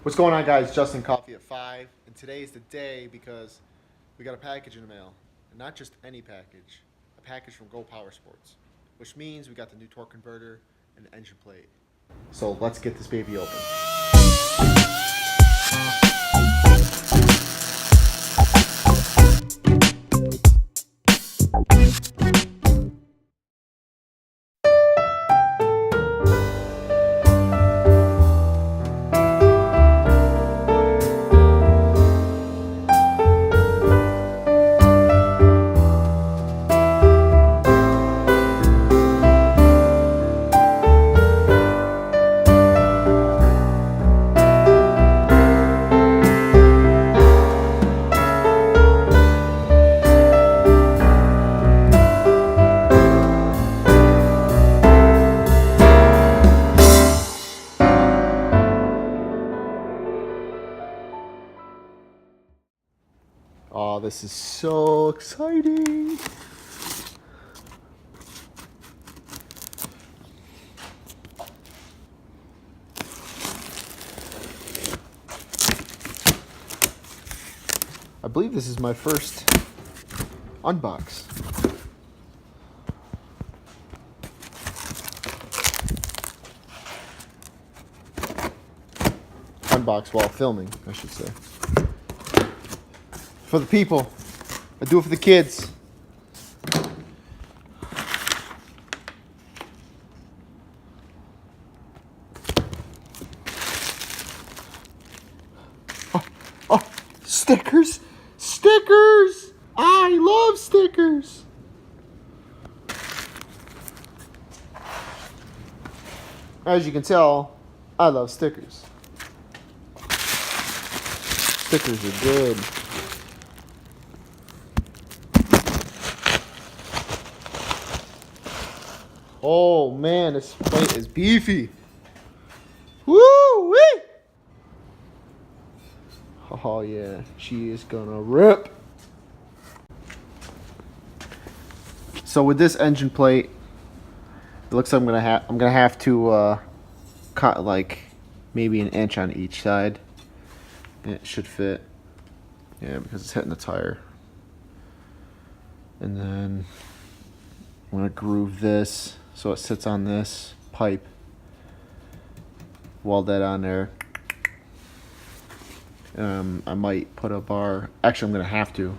What's going on, guys? Justin Coffee at 5, and today is the day because we got a package in the mail, and not just any package, a package from Go Power Sports, which means we got the new torque converter and the engine plate. So let's get this baby open. Oh, this is so exciting. I believe this is my first unbox. Unbox while filming, I should say. For the people. I do it for the kids. Oh, stickers! Stickers! I love stickers! As you can tell, I love stickers. Stickers are good. Oh man, this plate is beefy. Woo wee! Oh yeah, she is gonna rip. So with this engine plate, it looks like I'm gonna have to cut like maybe an inch on each side. And it should fit. Yeah, because it's hitting the tire. And then I'm gonna groove this so it sits on this pipe. Weld that on there. I might put a bar. Actually, I'm gonna have to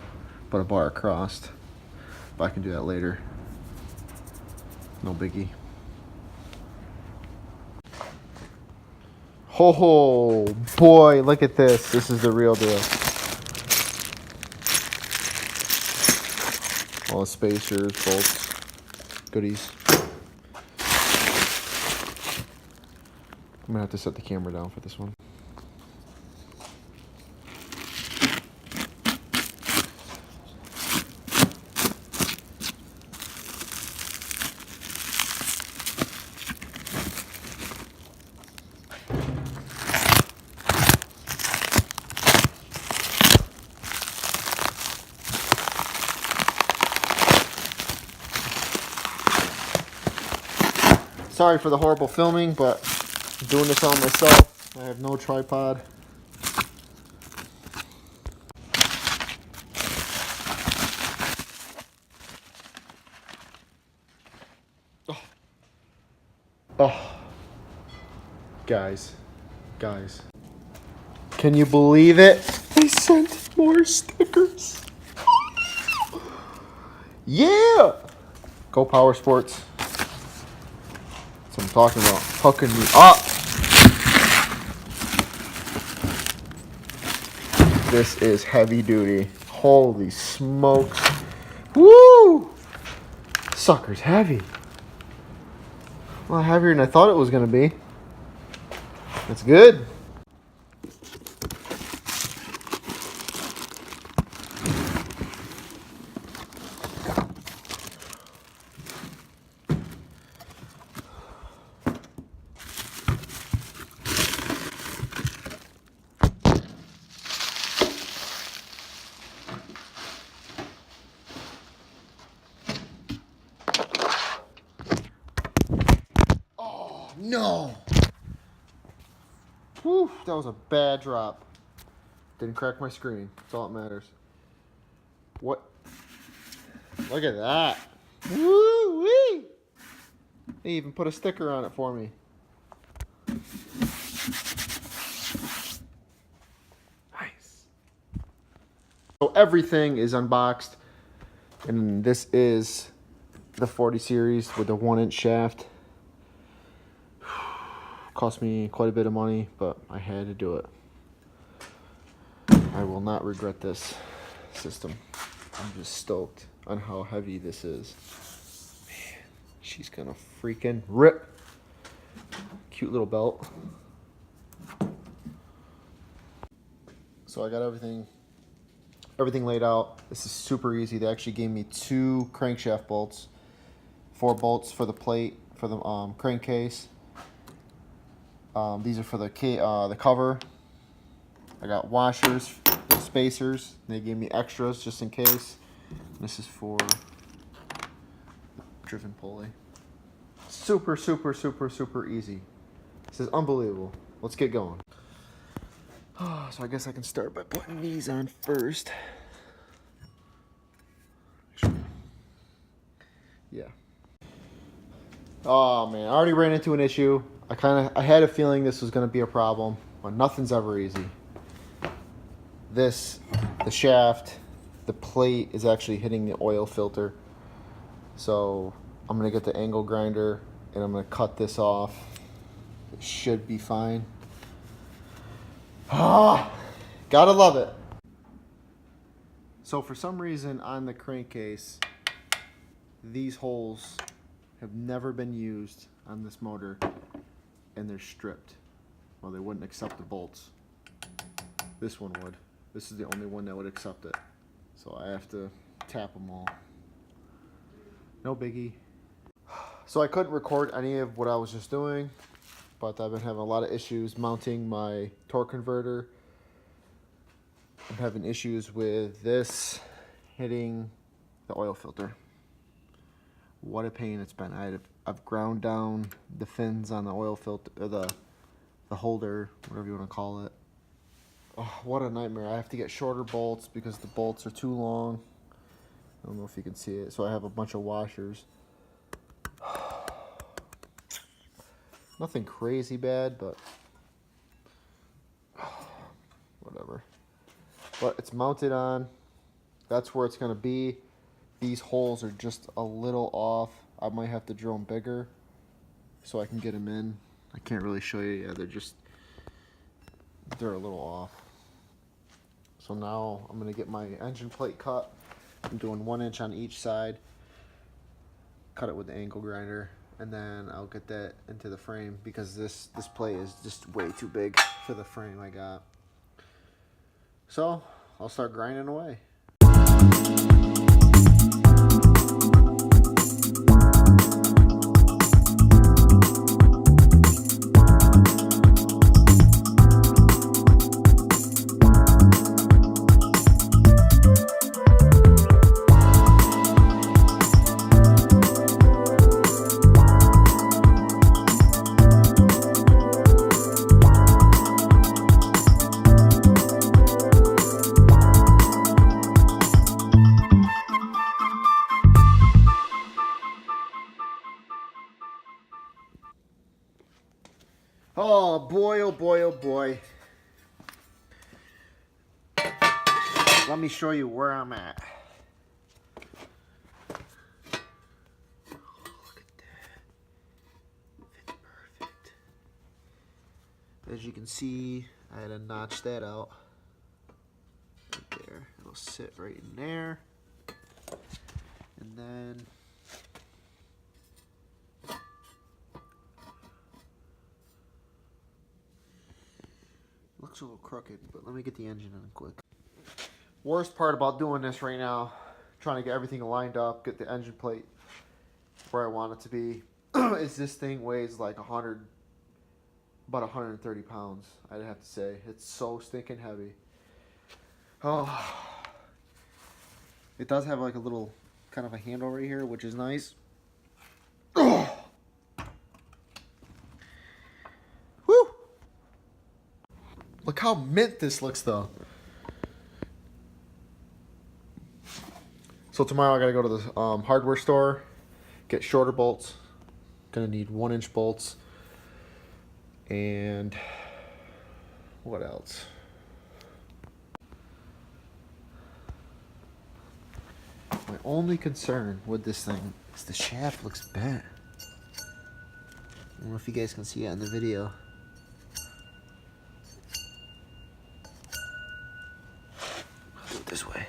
put a bar across, but I can do that later. No biggie. Oh boy, look at this. This is the real deal. All the spacers, bolts, goodies. I'm gonna have to set the camera down for this one. Sorry for the horrible filming, but I'm doing this all myself. I have no tripod. Oh. Guys. Can you believe it? They sent more stickers. Yeah! Go Power Sports. That's what I'm talking about. Hooking me up. This is heavy duty. Holy smokes. Woo! Sucker's heavy. A lot heavier than I thought it was going to be. That's good. No. Woo! That was a bad drop. Didn't crack my screen. That's all that matters. What? Look at that. Woo-wee! They even put a sticker on it for me. Nice. So everything is unboxed. And this is the 40 series with the 1-inch shaft. Cost me quite a bit of money, but I had to do it. I will not regret this system. I'm just stoked on how heavy this is. Man, she's gonna freaking rip. Cute little belt. So I got everything laid out. This is super easy. They actually gave me 2 crankshaft bolts, 4 bolts for the plate for the crankcase. These are for the cover. I got washers, spacers. They gave me extras just in case. This is for the driven pulley. Super, super, super, super easy. This is unbelievable. Let's get going. So I guess I can start by putting these on first. Yeah. Oh man, I already ran into an issue. I had a feeling this was going to be a problem, but nothing's ever easy. The shaft, the plate is actually hitting the oil filter. So I'm going to get the angle grinder and I'm going to cut this off. It should be fine. Ah, gotta love it. So for some reason on the crankcase, these holes have never been used on this motor and they're stripped. Well, they wouldn't accept the bolts. This one would. This is the only one that would accept it. So I have to tap them all. No biggie. So I couldn't record any of what I was just doing, but I've been having a lot of issues mounting my torque converter. I'm having issues with this hitting the oil filter. What a pain it's been. I've ground down the fins on the oil filter, or the holder, whatever you want to call it. Oh, what a nightmare. I have to get shorter bolts because the bolts are too long. I don't know if you can see it. So I have a bunch of washers. Nothing crazy bad, but whatever. But it's mounted on. That's where it's going to be. These holes are just a little off. I might have to drill them bigger so I can get them in. I can't really show you. Yeah, they're a little off. So now I'm going to get my engine plate cut. I'm doing 1 inch on each side. Cut it with the angle grinder. And then I'll get that into the frame because this plate is just way too big for the frame I got. So I'll start grinding away. Oh boy, oh boy, oh boy. Let me show you where I'm at. Look at that. Fits perfect. As you can see, I had to notch that out. Right there. It'll sit right in there. And then looks a little crooked, but let me get the engine on quick. Worst part about doing this right now, trying to get everything lined up, get the engine plate where I want it to be, is this thing weighs like about 130 pounds, I'd have to say. It's so stinking heavy. Oh, it does have like a little kind of a handle right here, which is nice. Oh. Woo! Look how mint this looks, though. So tomorrow I gotta go to the hardware store, get shorter bolts. Gonna need 1-inch bolts. And what else? My only concern with this thing is the shaft looks bent. I don't know if you guys can see it in the video. I'll do it this way.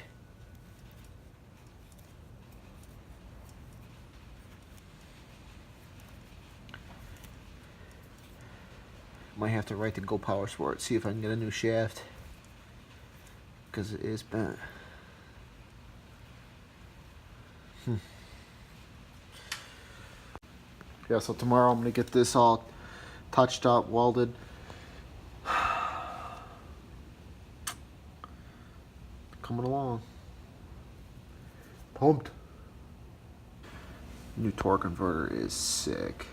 Might have to write to Go Power Sports, see if I can get a new shaft, because it is bent. Yeah, so tomorrow I'm gonna get this all touched up, welded. Coming along. Pumped. New torque converter is sick.